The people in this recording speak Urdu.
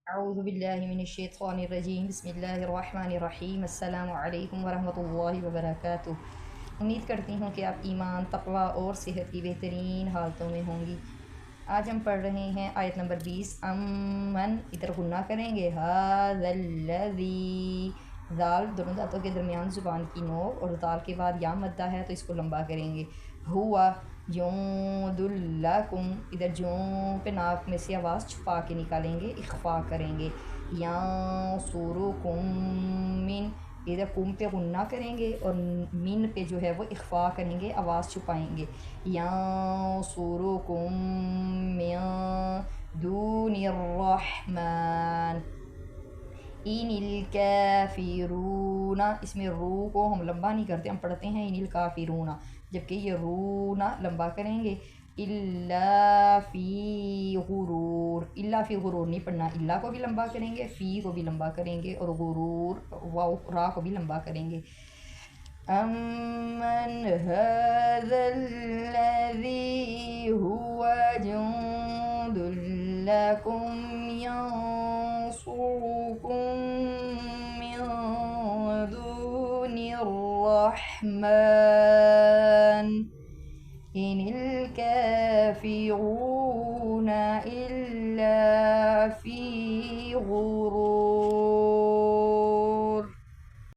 اعوذ باللہ من الشیطان الرجیم، بسم اللہ الرحمن الرحیم، السلام علیکم ورحمۃ اللہ وبرکاتہ۔ امید کرتی ہوں کہ آپ ایمان، تقوی اور صحت کی بہترین حالتوں میں ہوں گی۔ آج ہم پڑھ رہے ہیں آیت نمبر 20۔ امن ادھر غنہ کریں گے، ھذا الذی، دال دونوں دانتوں کے درمیان زبان کی نوک، اور دال کے بعد یا مدہ ہے تو اس کو لمبا کریں گے۔ ہوا جند لکم، ادھر جوں پہ ناک میں سے آواز چھپا کے نکالیں گے، اخفا کریں گے۔ ینصرکم من، ادھر کم پہ غنہ کریں گے اور من پہ جو ہے وہ اخفا کریں گے، آواز چھپائیں گے۔ ینصرکم من دون الرحمن ان الکافرون، اس میں رو کو ہم لمبا نہیں کرتے، ہم پڑھتے ہیں ان الکافرون، جبکہ یہ رونا لمبا کریں گے۔ الا فی غرور، الا فی غرور نہیں پڑھنا، الا کو بھی لمبا کریں گے، فی کو بھی لمبا کریں گے، اور غرور واو را کو بھی لمبا کریں گے۔ امن هذا الذی هو جند لکم ينصركم من دون الرحمن إن الكافرون إلا في